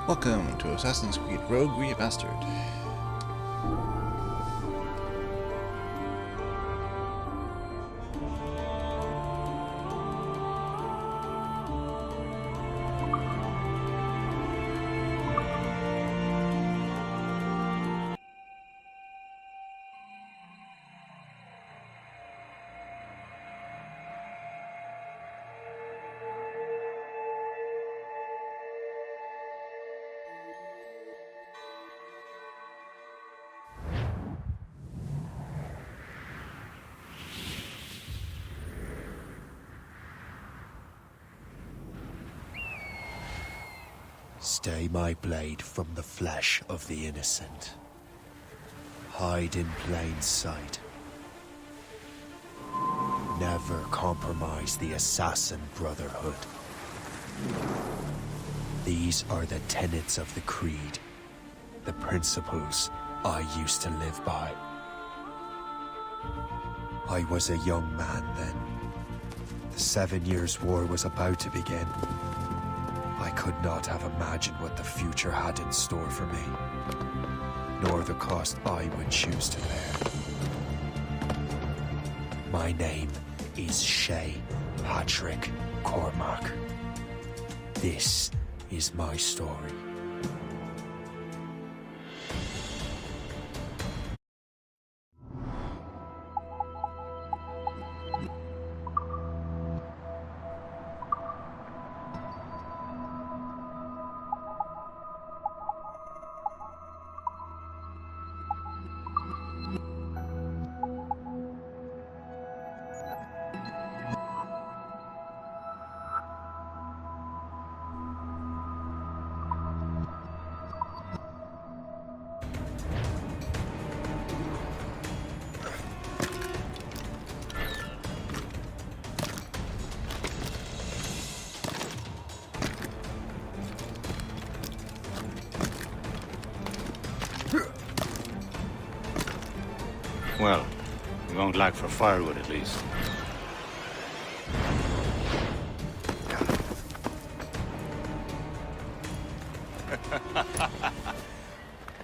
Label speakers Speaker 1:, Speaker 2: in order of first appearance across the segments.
Speaker 1: Welcome to Assassin's Creed Rogue Remastered.
Speaker 2: Stay my blade from the flesh of the innocent. Hide in plain sight. Never compromise the Assassin Brotherhood. These are the tenets of the Creed, the principles I used to live by. I was a young man then. The 7 Years' War was about to begin. I could not have imagined what the future had in store for me, nor the cost I would choose to bear. My name is Shay Patrick Cormac. This is my story.
Speaker 3: Well, we won't lack for firewood at least.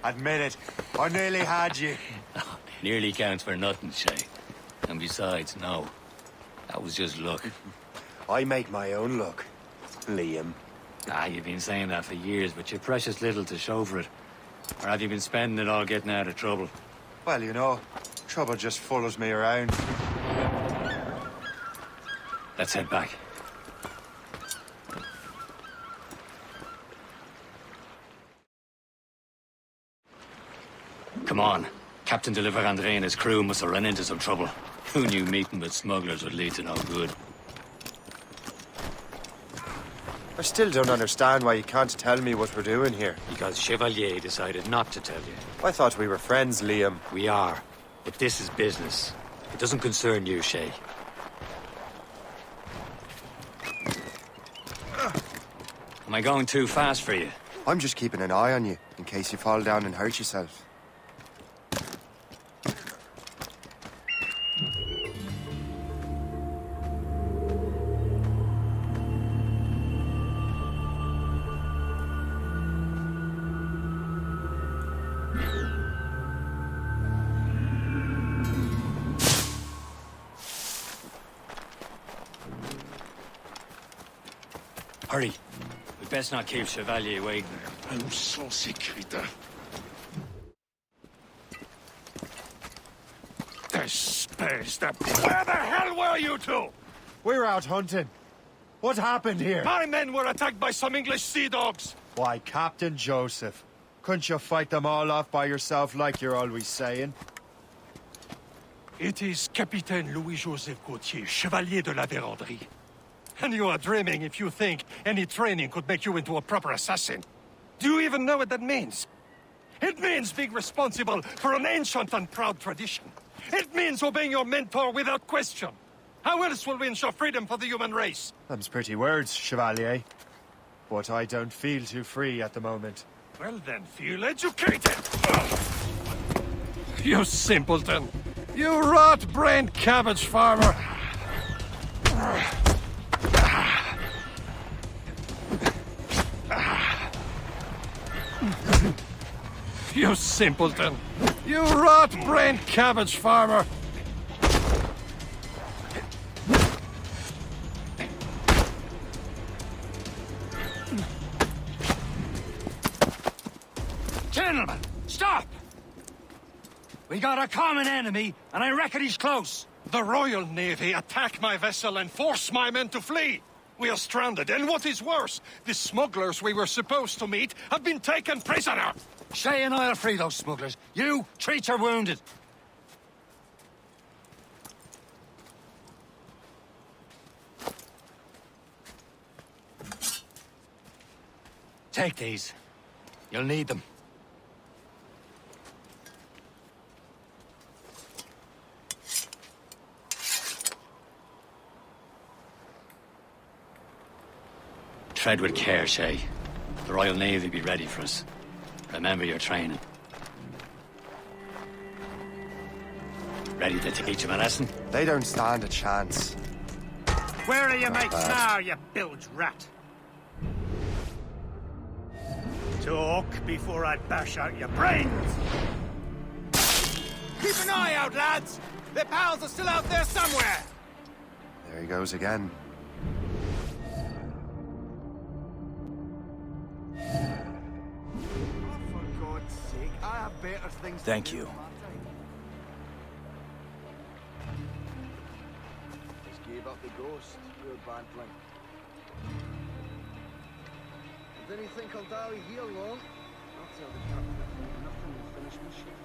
Speaker 2: Admit it, I nearly had you.
Speaker 3: Nearly counts for nothing, Shay. And besides, no. That was just luck.
Speaker 2: I make my own luck, Liam.
Speaker 3: You've been saying that for years, but you've precious little to show for it. Or have you been spending it all getting out of trouble?
Speaker 2: Well, you know, trouble just follows me around.
Speaker 3: Let's head back. Come on. Captain Deliver Andre and his crew must have run into some trouble. Who knew meeting with smugglers would lead to no good?
Speaker 2: I still don't understand why you can't tell me what we're doing here.
Speaker 3: Because Chevalier decided not to tell you.
Speaker 2: I thought we were friends, Liam.
Speaker 3: We are. But this is business. It doesn't concern you, Shay. Am I going too fast for you?
Speaker 2: I'm just keeping an eye on you, in case you fall down and hurt yourself.
Speaker 3: Hurry. We best not keep Chevalier waiting.
Speaker 4: Où sont ces crétins? Espèce de... Where the hell were you two?
Speaker 5: We're out hunting. What happened here?
Speaker 4: My men were attacked by some English sea dogs.
Speaker 5: Why, Captain Joseph. Couldn't you fight them all off by yourself like you're always saying?
Speaker 4: It is Capitaine Louis-Joseph Gauthier, Chevalier de la Vérendrye. And you are dreaming if you think any training could make you into a proper assassin. Do you even know what that means? It means being responsible for an ancient and proud tradition. It means obeying your mentor without question. How else will we ensure freedom for the human race?
Speaker 5: Them's pretty words, Chevalier. But I don't feel too free at the moment.
Speaker 4: Well then, feel educated! You simpleton! You rot-brained cabbage farmer! You simpleton! You rot-brained cabbage farmer!
Speaker 3: Gentlemen, stop! We got a common enemy, and I reckon he's close.
Speaker 4: The Royal Navy attack my vessel and force my men to flee! We are stranded, and what is worse, the smugglers we were supposed to meet have been taken prisoner!
Speaker 3: Shay and I'll free those smugglers. You, treat your wounded. Take these. You'll need them. Tread with care, Shay. The Royal Navy be ready for us. Remember your training. Ready to teach him a lesson?
Speaker 2: They don't stand a chance.
Speaker 6: Where are your mates
Speaker 2: bad.
Speaker 6: now, you bilge rat? Talk before I bash out your brains!
Speaker 7: Keep an eye out, lads! Their pals are still out there somewhere!
Speaker 2: There he goes again.
Speaker 7: For God's sake, I have better things
Speaker 6: Thank
Speaker 7: to do
Speaker 6: you.
Speaker 7: than my time. Just gave up the ghost, poor bantling. I didn't think I'll dally here long. I'll tell the captain that nothing will finish my shift.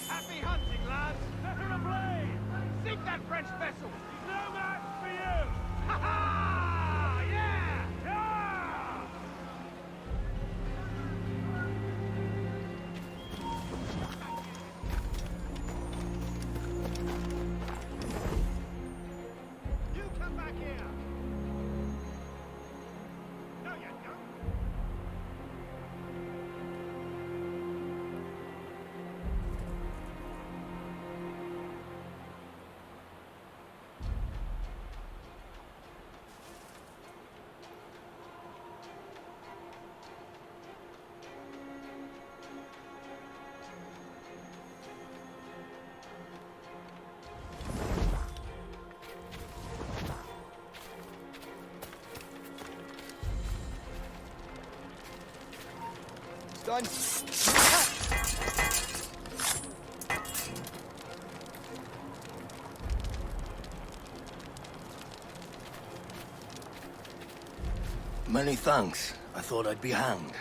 Speaker 7: Happy hunting, lads! Set her ablaze! Sink that French vessel! He's no match for you! Ha ha! Yeah! Yeah! You come back here! No, you don't! Done.
Speaker 6: Many thanks. I thought I'd be hanged.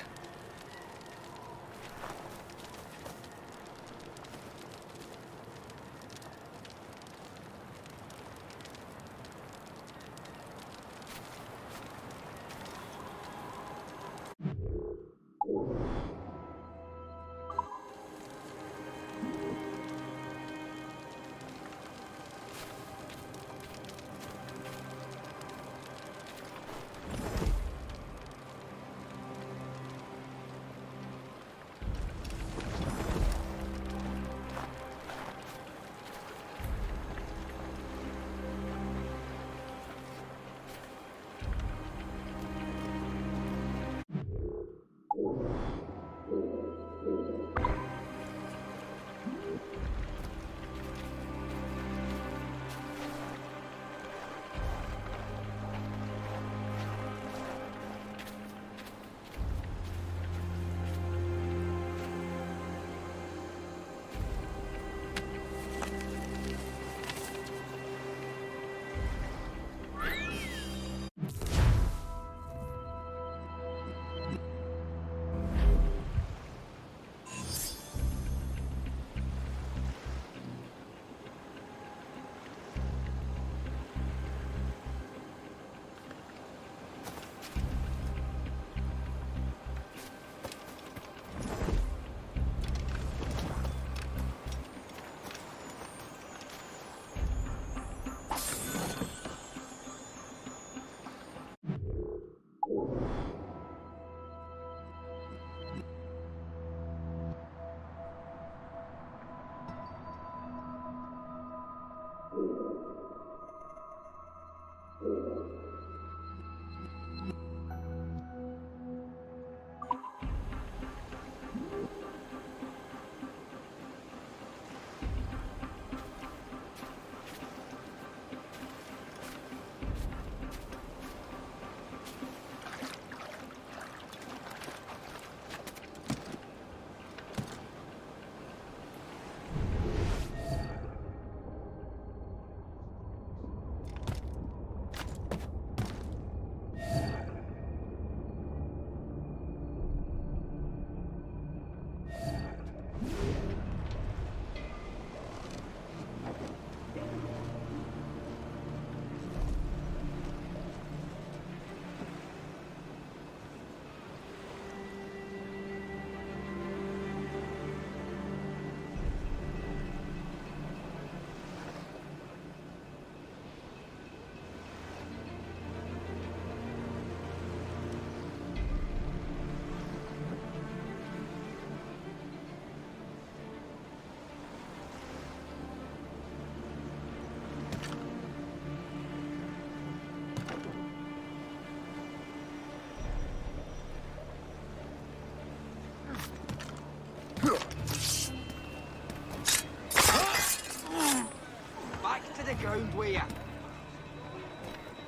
Speaker 7: with you.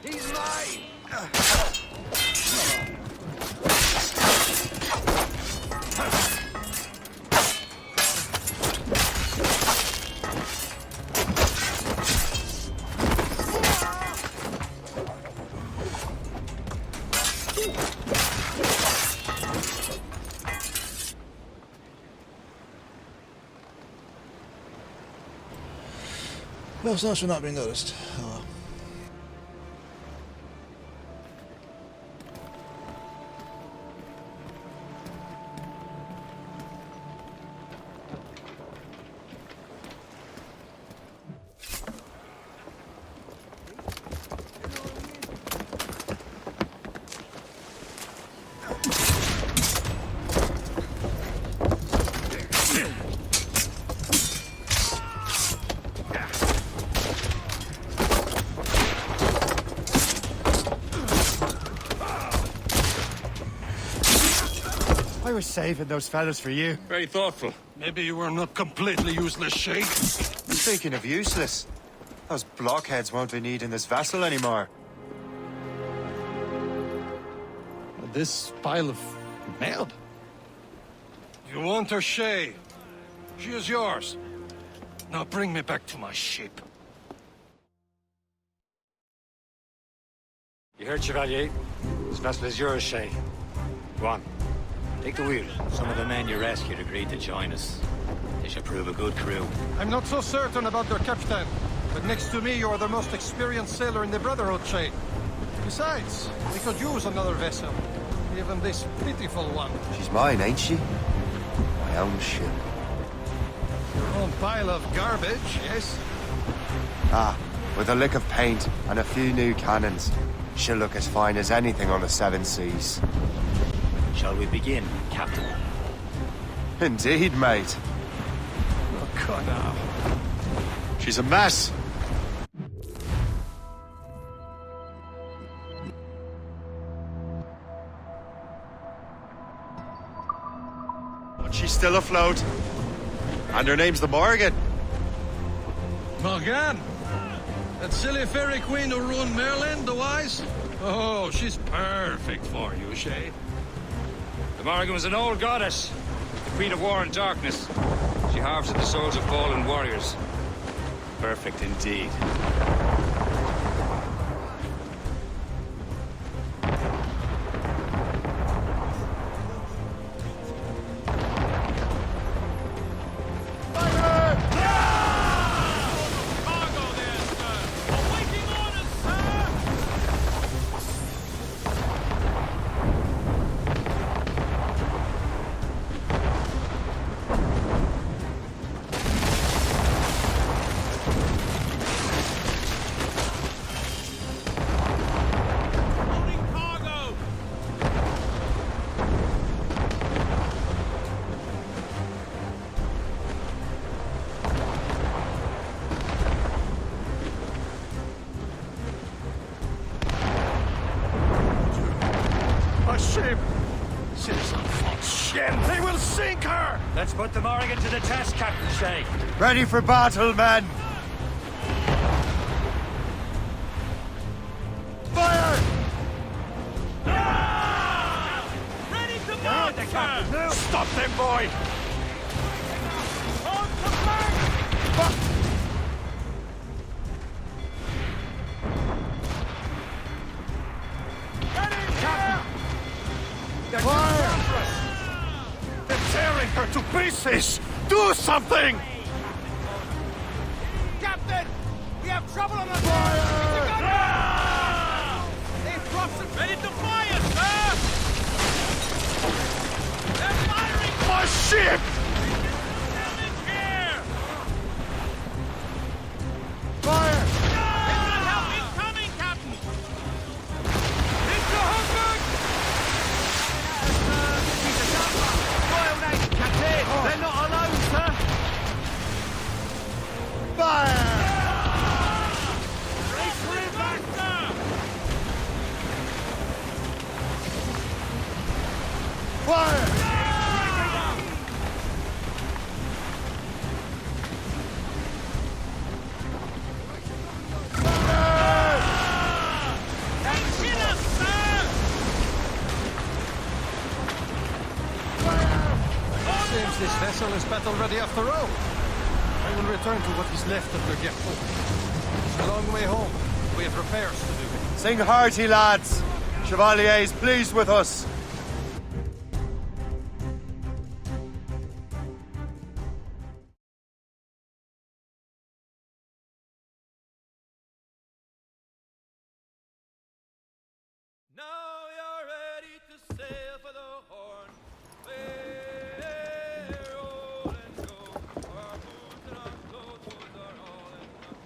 Speaker 7: He's mine!
Speaker 1: Well, so much for not being noticed. Oh well.
Speaker 5: I was saving those fellas for you.
Speaker 4: Very thoughtful. Maybe you were not completely useless, Shay.
Speaker 5: Speaking of useless, those blockheads won't be needing this vessel anymore.
Speaker 4: This pile of mail. You want her, Shay? She is yours. Now bring me back to my ship.
Speaker 3: You heard, Chevalier? This vessel is yours, Shay. Go on. Take the wheel. Some of the men you rescued agreed to join us. They should prove a good crew.
Speaker 4: I'm not so certain about their captain, but next to me, you are the most experienced sailor in the Brotherhood, Shay. Besides, we could use another vessel. Even this pitiful one.
Speaker 5: She's mine, ain't she? My own ship.
Speaker 4: Your own pile of garbage, yes?
Speaker 5: Ah, with a lick of paint and a few new cannons, she'll look as fine as anything on the seven seas.
Speaker 3: Shall we begin, Captain?
Speaker 5: Indeed, mate.
Speaker 4: Look on now.
Speaker 5: She's a mess. But she's still afloat. And her name's the Morgan.
Speaker 4: Morgan? That silly fairy queen who ruined Merlin, the wise? Oh, she's perfect for you, Shay.
Speaker 3: The Morgan was an old goddess, the queen of war and darkness. She harvested the souls of fallen warriors. Perfect indeed.
Speaker 4: Ship! She's on false ship! They will sink her!
Speaker 3: Let's put the Morgan to the test, Captain Shay.
Speaker 5: Ready for battle, men! Fire!
Speaker 7: Ready to march, sir!
Speaker 4: Stop them, boy!
Speaker 7: On to flank! Get in here!
Speaker 4: Fire! They're tearing her to pieces! Do something!
Speaker 7: Captain! We have trouble on the fire! They've dropped some... Ready to fire, sir! They're firing!
Speaker 4: My ship!
Speaker 7: Damage here!
Speaker 5: Fire!
Speaker 7: Instant help incoming, Captain! Into Hamburg! Royal Navy, Captain! They're not alone, sir!
Speaker 5: Fire!
Speaker 7: Race for it back, sir!
Speaker 5: Fire!
Speaker 7: Fire!
Speaker 4: Seems this vessel is battle-ready after all. I will return to what is left of the Gerpo. It's a long way home. We have repairs to do.
Speaker 5: Sing hearty, lads. Chevalier is pleased with us.
Speaker 7: Now you're ready to sail for the Horn. Hey, roll and go. Our boots and our clothes are all enough.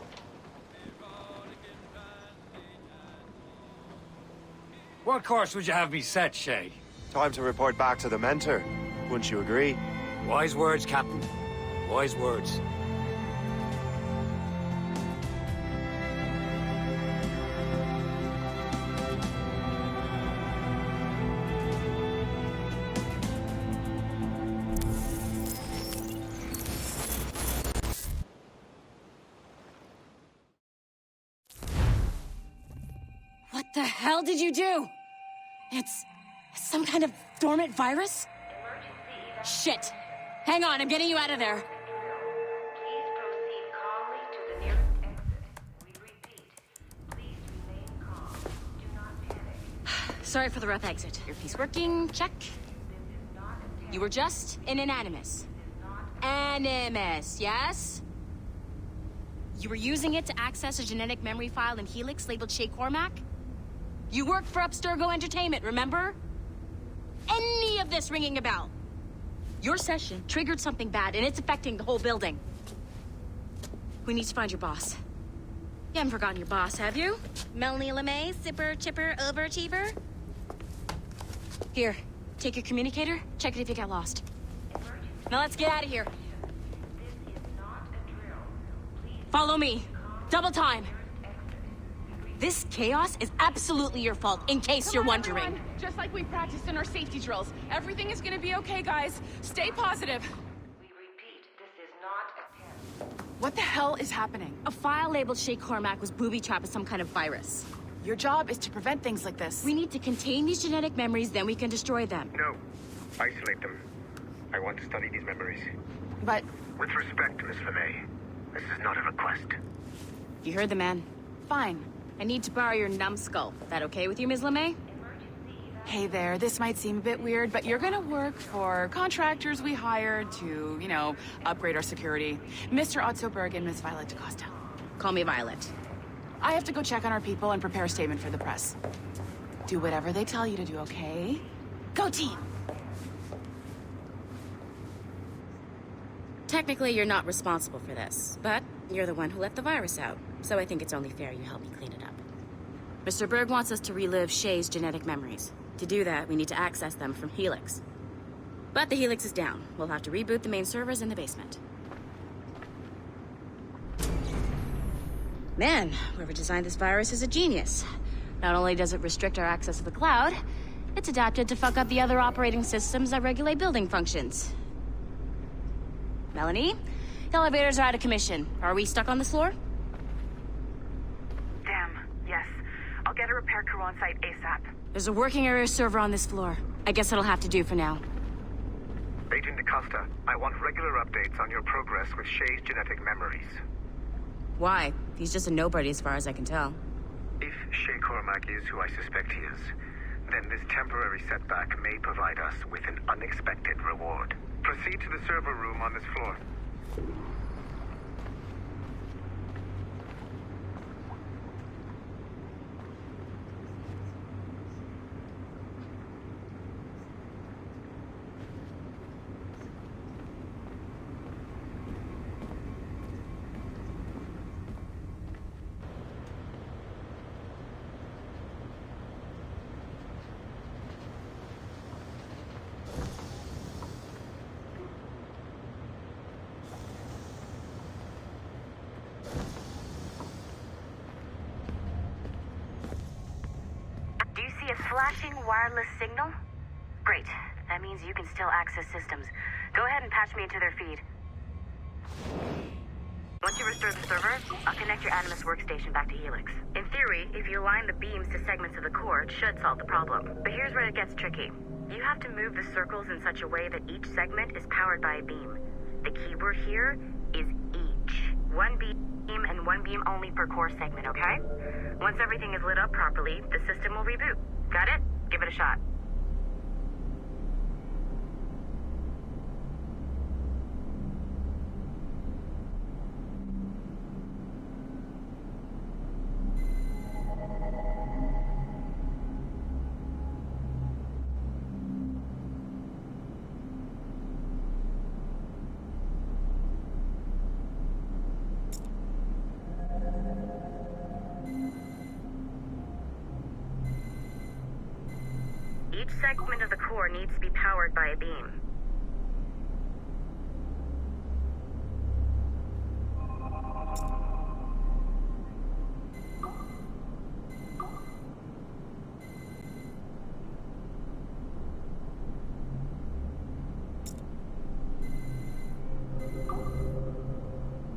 Speaker 7: Erotic and randy and
Speaker 3: What course would you have me set, Shay?
Speaker 5: Time to report back to the mentor. Wouldn't you agree?
Speaker 3: Wise words, Captain. Wise words.
Speaker 8: What the hell did you do? It's some kind of dormant virus? Shit. Hang on, I'm getting you out of there.
Speaker 9: Please proceed calmly to the nearest exit. We repeat, please remain calm. Do not panic.
Speaker 8: Sorry for the rough exit. Earpiece working, check. You were just in an animus. Animus, yes? You were using it to access a genetic memory file in Helix labeled Shay Cormac? You worked for Abstergo Entertainment, remember? Any of this ringing a bell? Your session triggered something bad, and it's affecting the whole building. We need to find your boss. You haven't forgotten your boss, have you? Melanie LeMay, zipper, chipper, overachiever? Here, take your communicator, check it if you get lost. Now let's get out of here.
Speaker 9: This is not a drill. Please
Speaker 8: Follow me. Double time. This chaos is absolutely your fault, in case you're wondering.
Speaker 10: Everyone. Just like we practiced in our safety drills. Everything is gonna be okay, guys. Stay positive.
Speaker 9: we repeat, this is not a test.
Speaker 10: What the hell is happening?
Speaker 8: A file labeled Shay Cormac was booby-trapped with some kind of virus.
Speaker 10: Your job is to prevent things like this.
Speaker 8: We need to contain these genetic memories, then we can destroy them.
Speaker 11: No. Isolate them. I want to study these memories.
Speaker 10: But
Speaker 11: With respect, Miss LeMay, this is not a request.
Speaker 8: You heard the man.
Speaker 10: fine.
Speaker 8: I need to borrow your numbskull. That okay with you, Ms. LeMay?
Speaker 10: Hey there, this might seem a bit weird, but you're gonna work for contractors we hired to, upgrade our security. Mr. Otto Berg and Miss Violet DaCosta.
Speaker 8: Call me Violet.
Speaker 10: I have to go check on our people and prepare a statement for the press. Do whatever they tell you to do, okay? Go team!
Speaker 8: Technically, you're not responsible for this, but you're the one who let the virus out, so I think it's only fair you help me clean it up. Mr. Berg wants us to relive Shay's genetic memories. To do that, we need to access them from Helix. But the Helix is down. We'll have to reboot the main servers in the basement. Man, whoever designed this virus is a genius. Not only does it restrict our access to the cloud, it's adapted to fuck up the other operating systems that regulate building functions. Melanie, the elevators are out of commission. Are we stuck on this floor?
Speaker 12: Damn, yes. I'll get a repair crew on site ASAP.
Speaker 8: There's a working area server on this floor. I guess that'll have to do for now.
Speaker 11: Agent DaCosta, I want regular updates on your progress with Shay's genetic memories.
Speaker 8: Why? He's just a nobody as far as I can tell.
Speaker 11: If Shay Cormac is who I suspect he is, then this temporary setback may provide us with an unexpected reward. Proceed to the server room on this floor.
Speaker 12: Do you see a flashing wireless signal? Great. That means you can still access systems. Go ahead and patch me into their feed. Once you restore the server, I'll connect your Animus workstation back to Helix. In theory, if you align the beams to segments of the core, it should solve the problem. But here's where it gets tricky. You have to move the circles in such a way that each segment is powered by a beam. The keyword here is each. One beam and one beam only per core segment, okay? Once everything is lit up properly, the system will reboot. Got it? Give it a shot. Each segment of the core needs to be powered by a beam.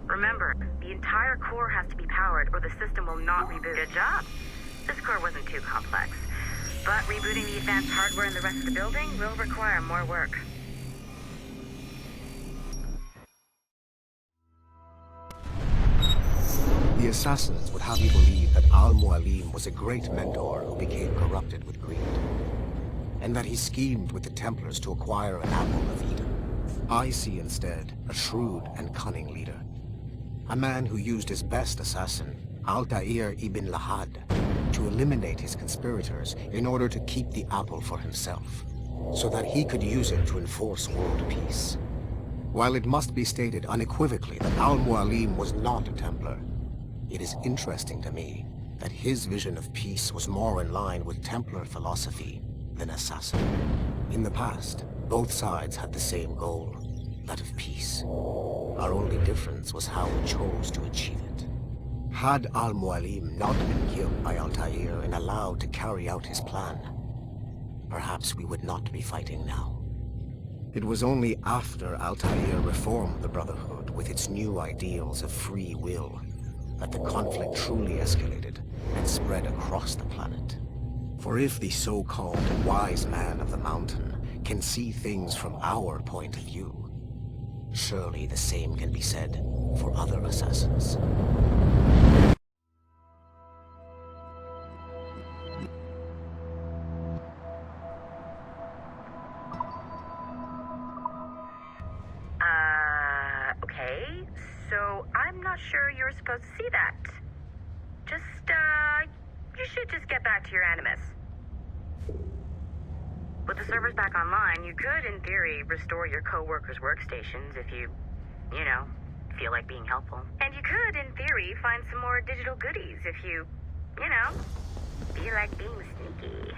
Speaker 12: Remember, the entire core has to be powered or the system will not reboot. Good job. This core wasn't too complex. But rebooting the advanced hardware in the rest of the building will require more work.
Speaker 13: The assassins would have you believe that Al-Mualim was a great mentor who became corrupted with greed, and that he schemed with the Templars to acquire an apple of Eden. I see instead a shrewd and cunning leader, a man who used his best assassin, Altair ibn Lahad, to eliminate his conspirators in order to keep the apple for himself, so that he could use it to enforce world peace. While it must be stated unequivocally that Al-Mualim was not a Templar, it is interesting to me that his vision of peace was more in line with Templar philosophy than assassin. In the past, both sides had the same goal, that of peace. Our only difference was how we chose to achieve it. Had Al-Mualim not been killed by Altair and allowed to carry out his plan, perhaps we would not be fighting now. It was only after Altair reformed the Brotherhood with its new ideals of free will that the conflict truly escalated and spread across the planet. For if the so-called wise man of the mountain can see things from our point of view, surely the same can be said for other assassins.
Speaker 12: Okay, so I'm not sure you're supposed to see that. You should just get back to your Animus. With the servers back online, you could, in theory, restore your co-workers' workstations if you feel like being helpful. And you could, in theory, find some more digital goodies if you feel like being sneaky.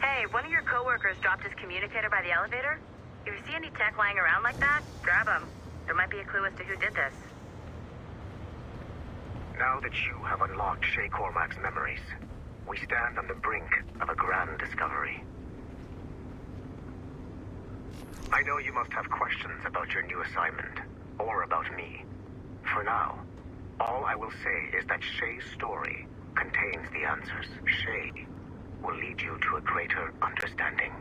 Speaker 12: Hey, one of your co-workers dropped his communicator by the elevator. If you see any tech lying around like that, grab them. There might be a clue as to who did this.
Speaker 11: Now that you have unlocked Shay Cormac's memories, we stand on the brink of a grand discovery. I know you must have questions about your new assignment, or about me. For now, all I will say is that Shay's story contains the answers. Shay will lead you to a greater understanding.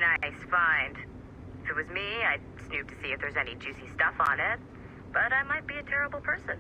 Speaker 12: Nice find. If it was me, I'd snoop to see if there's any juicy stuff on it. But I might be a terrible person.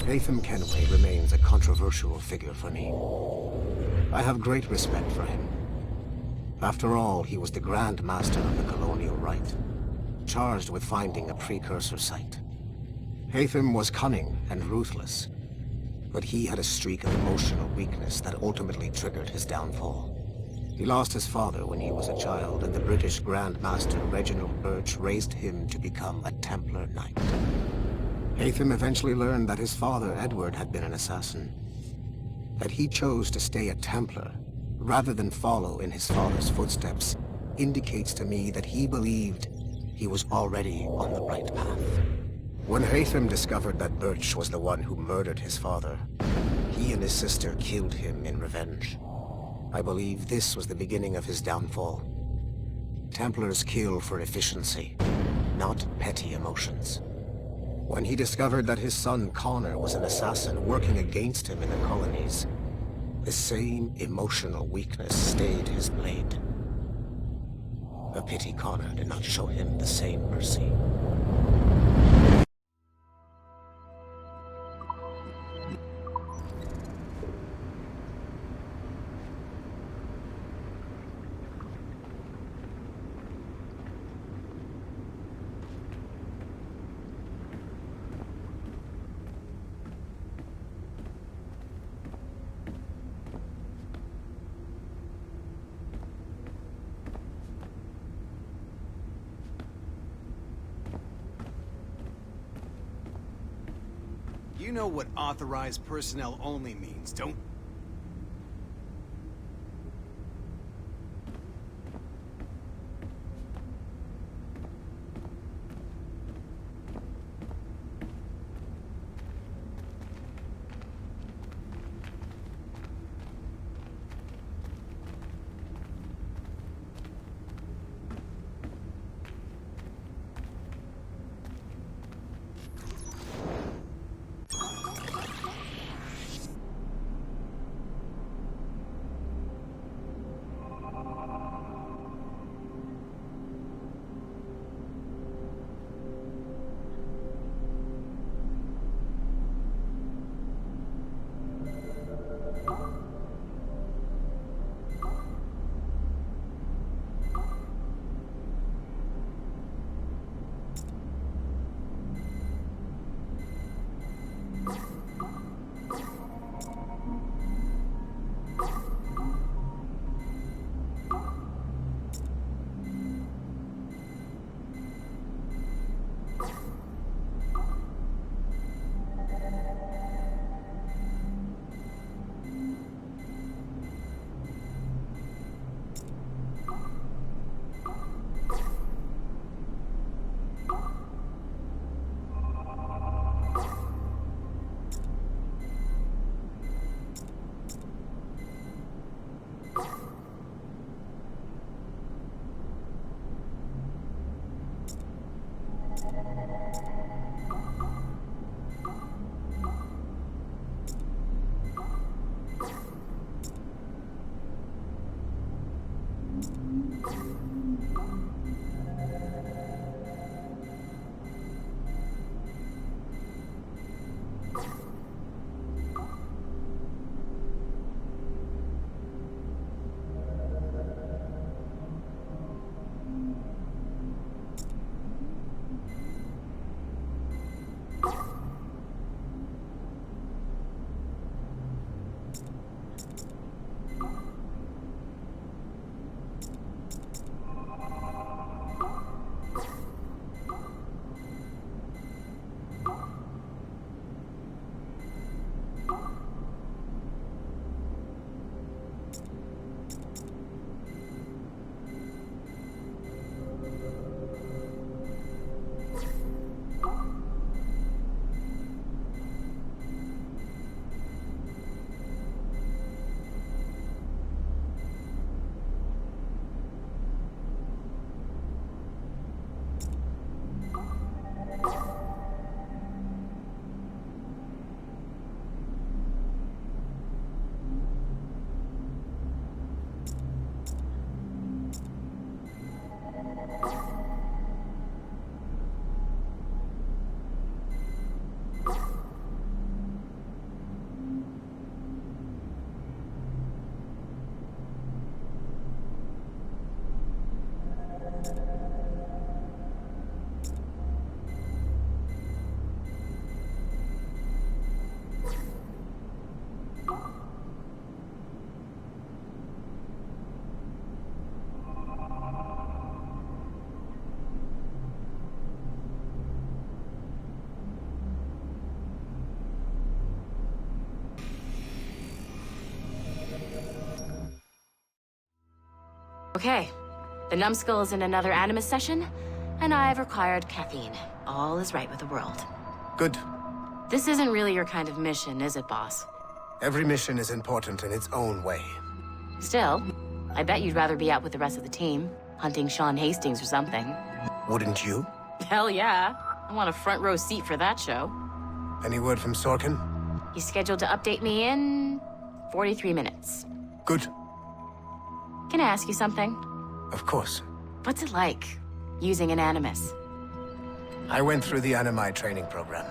Speaker 13: Haytham Kenway remains a controversial figure for me. I have great respect for him. After all, he was the Grand Master of the Colonial Rite, charged with finding a precursor site. Haytham was cunning and ruthless, but he had a streak of emotional weakness that ultimately triggered his downfall. He lost his father when he was a child, and the British Grand Master Reginald Birch raised him to become a Templar Knight. Haytham eventually learned that his father, Edward, had been an assassin. That he chose to stay a Templar, rather than follow in his father's footsteps, indicates to me that he believed he was already on the right path. When Haytham discovered that Birch was the one who murdered his father, he and his sister killed him in revenge. I believe this was the beginning of his downfall. Templars kill for efficiency, not petty emotions. When he discovered that his son Connor was an assassin working against him in the colonies, the same emotional weakness stayed his blade. A pity Connor did not show him the same mercy.
Speaker 14: You know what authorized personnel only means, don't...
Speaker 8: Okay. The numbskull is in another Animus session, and I've required caffeine. All is right with the world.
Speaker 13: Good.
Speaker 8: This isn't really your kind of mission, is it, boss?
Speaker 13: Every mission is important in its own way.
Speaker 8: Still, I bet you'd rather be out with the rest of the team, hunting Sean Hastings or something.
Speaker 13: Wouldn't you?
Speaker 8: Hell yeah. I want a front row seat for that show.
Speaker 13: Any word from Sorkin?
Speaker 8: He's scheduled to update me in 43 minutes.
Speaker 13: Good.
Speaker 8: Can I ask you something?
Speaker 13: Of course.
Speaker 8: What's it like, using an Animus?
Speaker 13: I went through the Animi training program.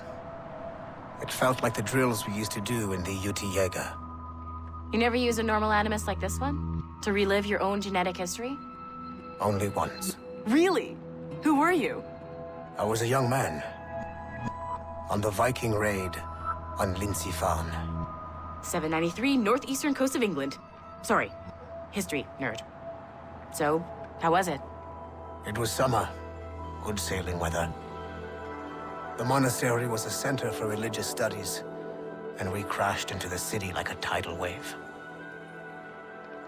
Speaker 13: It felt like the drills we used to do in the UT Jaeger.
Speaker 8: You never used a normal Animus like this one? To relive your own genetic history?
Speaker 13: Only once.
Speaker 8: Really? Who were you?
Speaker 13: I was a young man. On the Viking raid on Lindsey Farm.
Speaker 8: 793, northeastern coast of England. Sorry, history nerd. So, how was it?
Speaker 13: It was summer. Good sailing weather. The monastery was a center for religious studies, and we crashed into the city like a tidal wave.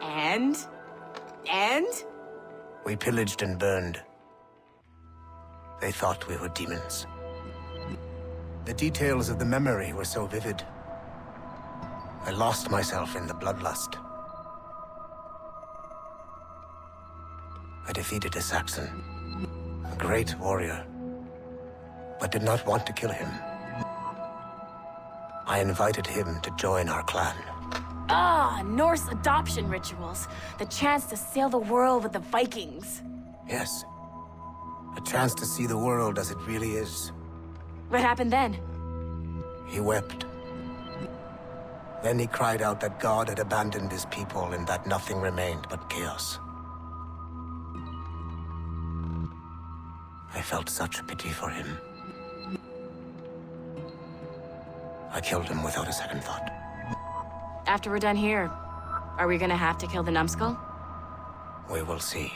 Speaker 8: And?
Speaker 13: We pillaged and burned. They thought we were demons. The details of the memory were so vivid. I lost myself in the bloodlust. I defeated a Saxon, a great warrior, but did not want to kill him. I invited him to join our clan.
Speaker 8: Ah, Norse adoption rituals. The chance to sail the world with the Vikings.
Speaker 13: Yes. A chance to see the world as it really is.
Speaker 8: What happened then?
Speaker 13: He wept. Then he cried out that God had abandoned his people and that nothing remained but chaos. I felt such pity for him. I killed him without a second thought.
Speaker 8: After we're done here, are we gonna have to kill the numbskull?
Speaker 13: We will see.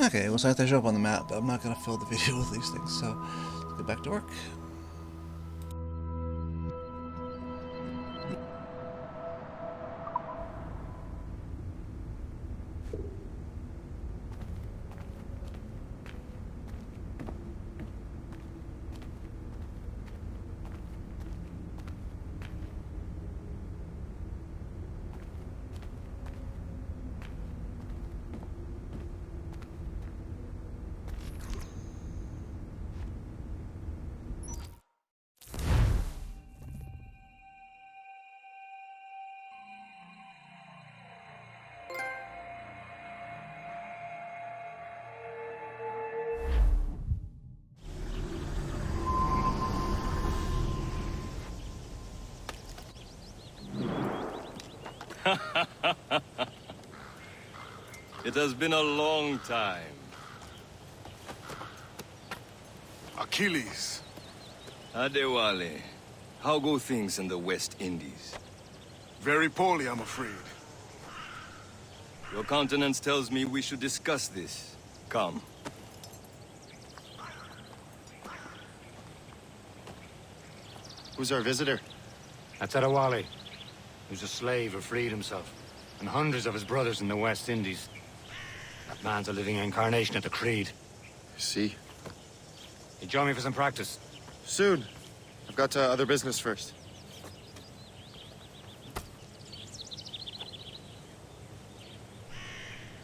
Speaker 1: Okay, well, so I have to show up on the map, but I'm not going to fill the video with these things, so let's get back to work.
Speaker 15: It has been a long time.
Speaker 16: Achilles.
Speaker 15: Adewale, how go things in the West Indies?
Speaker 16: Very poorly, I'm afraid.
Speaker 15: Your countenance tells me we should discuss this. Come.
Speaker 5: Who's our visitor?
Speaker 3: That's Adewale. He was a slave who freed himself, and hundreds of his brothers in the West Indies. That man's a living incarnation of the Creed.
Speaker 5: I see.
Speaker 3: You join me for some practice?
Speaker 5: Soon. I've got other business first.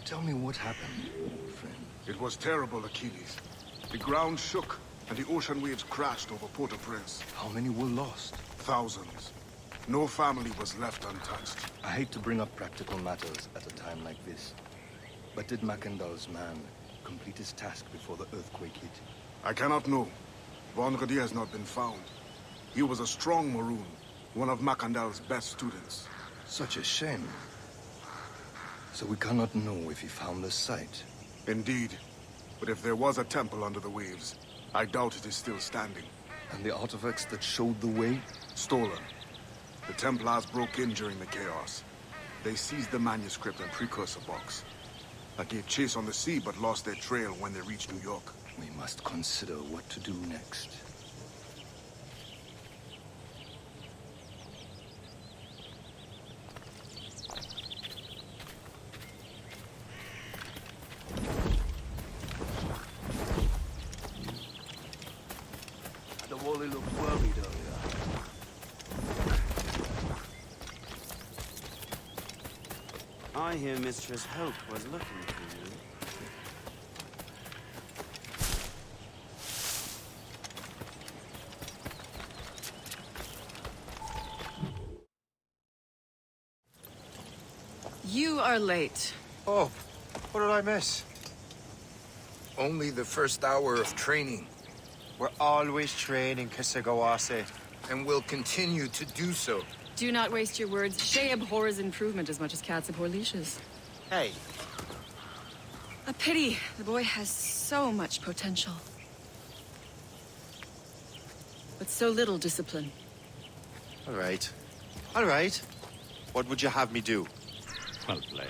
Speaker 15: Tell me what happened, friend.
Speaker 16: It was terrible, Achilles. The ground shook, and the ocean waves crashed over Port-au-Prince.
Speaker 15: How many were lost?
Speaker 16: Thousands. No family was left untouched.
Speaker 15: I hate to bring up practical matters at a time like this. But did Mackendall's man complete his task before the earthquake hit?
Speaker 16: I cannot know. Vendredi has not been found. He was a strong Maroon, one of Macandal's best students.
Speaker 15: Such a shame. So we cannot know if he found the site.
Speaker 16: Indeed. But if there was a temple under the waves, I doubt it is still standing.
Speaker 15: And the artifacts that showed the way?
Speaker 16: Stolen. The Templars broke in during the chaos. They seized the manuscript and precursor box. I gave chase on the sea, but lost their trail when they reached New York.
Speaker 15: We must consider what to do next.
Speaker 7: The Wally looked worried earlier.
Speaker 17: I hear Mistress Hope was looking for you.
Speaker 10: You are late.
Speaker 2: Oh, what did I miss?
Speaker 15: Only the first hour of training.
Speaker 5: We're always training, Kisagawase.
Speaker 15: And will continue to do so.
Speaker 10: Do not waste your words. Shay abhors improvement as much as cats abhor leashes.
Speaker 5: Hey.
Speaker 10: A pity. The boy has so much potential. But so little discipline.
Speaker 5: All right. All right. What would you have me do?
Speaker 3: Well played.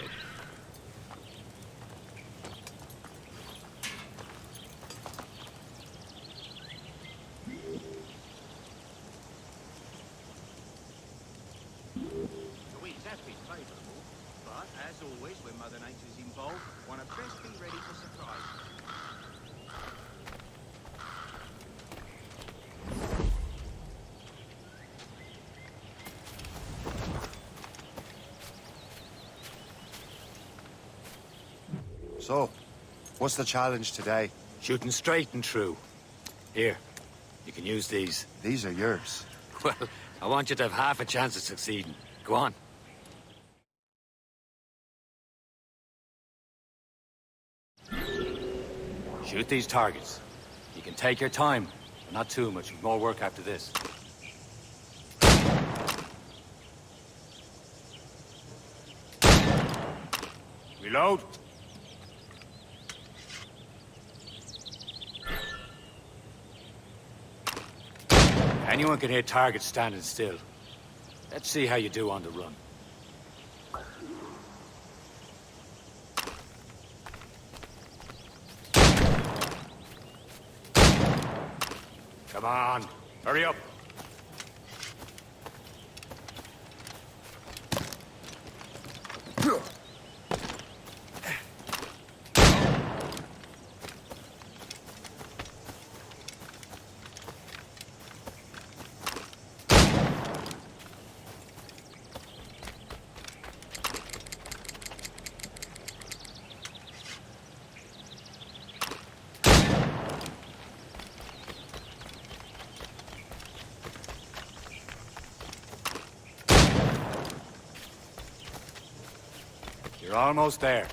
Speaker 6: The winds have been favourable, but as always, when Mother Nature's involved, one had best be ready for surprises.
Speaker 5: So, what's the challenge today?
Speaker 3: Shooting straight and true. Here, you can use these.
Speaker 5: These are yours.
Speaker 3: Well, I want you to have half a chance of succeeding. Go on. Shoot these targets. You can take your time, but not too much. We've more work after this. Reload. Anyone can hit targets standing still. Let's see how you do on the run. Come on, hurry up. You're almost there.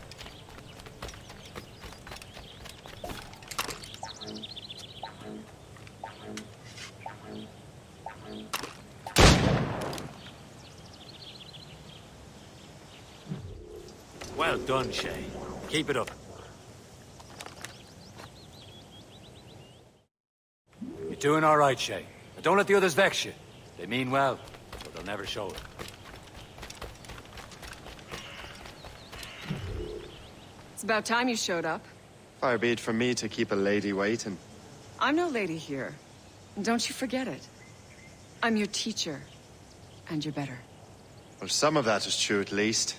Speaker 3: Well done, Shay. Keep it up. You're doing all right, Shay. But don't let the others vex you. They mean well, but they'll never show it.
Speaker 10: It's about time you showed up.
Speaker 5: Far be it from me to keep a lady waiting.
Speaker 10: I'm no lady here. And don't you forget it. I'm your teacher. And you're better.
Speaker 5: Well, some of that is true at least.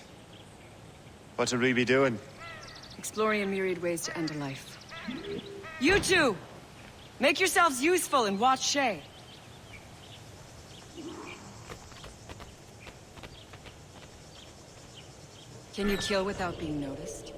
Speaker 5: What would we be doing?
Speaker 10: Exploring a myriad ways to end a life. You two! Make yourselves useful and watch Shay. Can you kill without being noticed?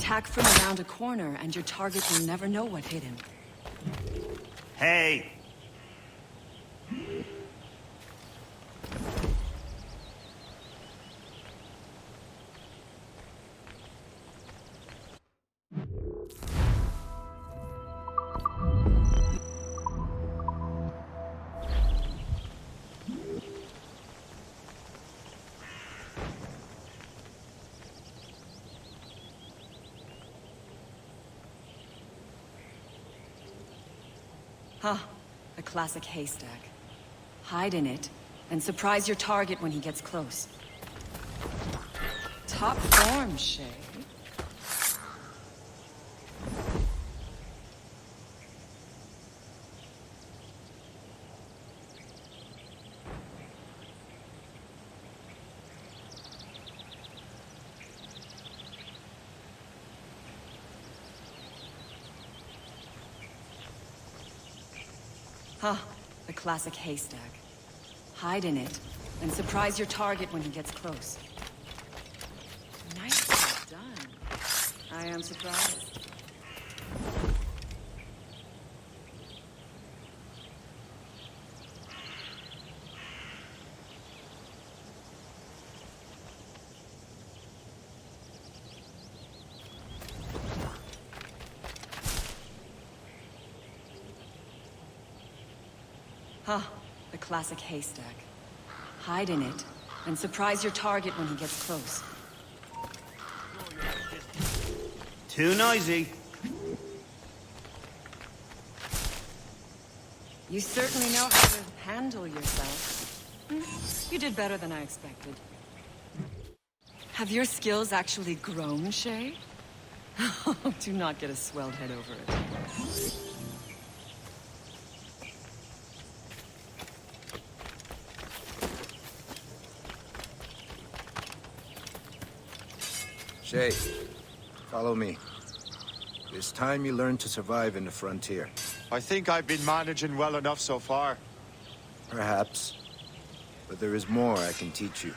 Speaker 18: Attack from around a corner, and your target will never know what hit him.
Speaker 17: Hey!
Speaker 18: Huh. A classic haystack. Hide in it, and surprise your target when he gets close. Top form, Shay. Huh. A classic haystack. Hide in it, and surprise your target when he gets close. Nicely done. I am surprised. Huh. The classic haystack. Hide in it, and surprise your target when he gets close.
Speaker 17: Too noisy.
Speaker 18: You certainly know how to handle yourself. You did better than I expected. Have your skills actually grown, Shay? Do not get a swelled head over it.
Speaker 19: Shay, follow me. It's time you learn to survive in the frontier.
Speaker 5: I think I've been managing well enough so far.
Speaker 19: Perhaps. But there is more I can teach you.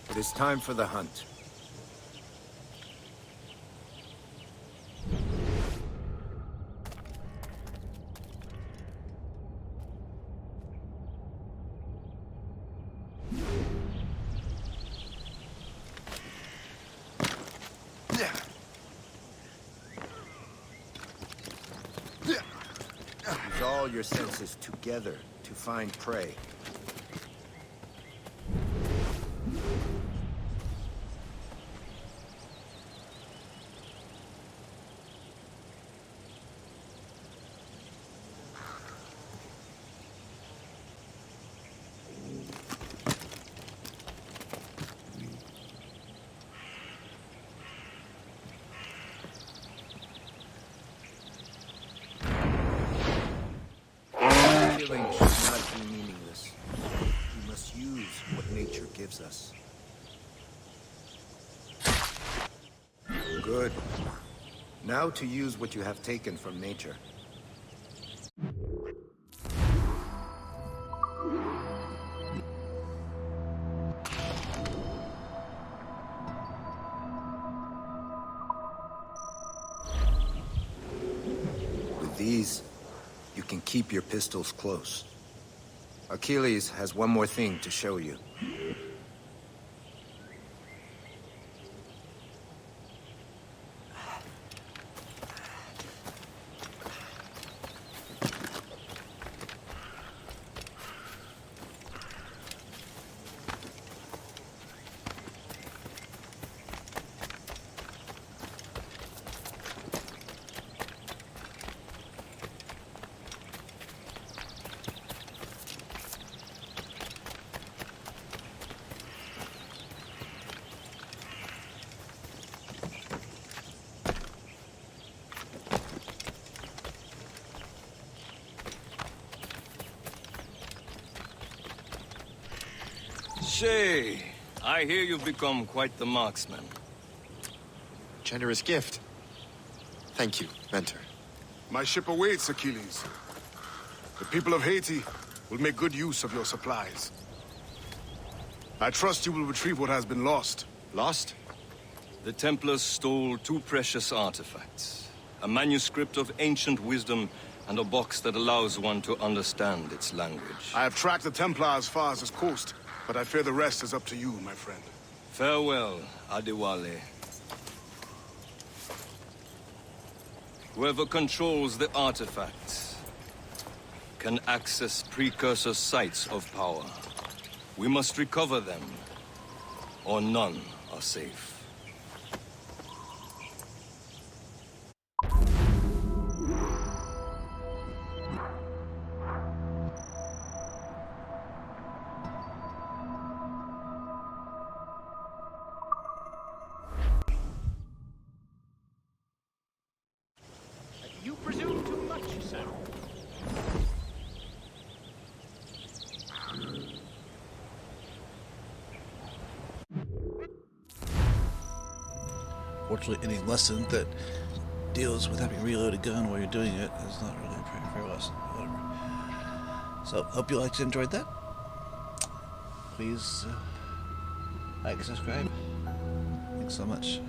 Speaker 19: It is time for the hunt. Use all your senses together to find prey. Killing should not be meaningless. We must use what nature gives us. Good. Now to use what you have taken from nature. With these, you can keep your pistols close. Achilles has one more thing to show you.
Speaker 15: Shay, I hear you've become quite the marksman.
Speaker 5: Generous gift. Thank you, Mentor.
Speaker 16: My ship awaits, Achilles. The people of Haiti will make good use of your supplies. I trust you will retrieve what has been lost.
Speaker 5: Lost?
Speaker 15: The Templars stole 2 precious artifacts. A manuscript of ancient wisdom and a box that allows one to understand its language.
Speaker 16: I have tracked the Templar as far as this coast, but I fear the rest is up to you, my friend.
Speaker 15: Farewell, Adewale. Whoever controls the artifacts can access precursor sites of power. We must recover them, or none are safe.
Speaker 6: You presume too much, sir.
Speaker 1: Fortunately, any lesson that deals with having to reload a gun while you're doing it is not really a very lesson. Whatever. So, hope you liked and enjoyed that. Please like and subscribe. Thanks so much.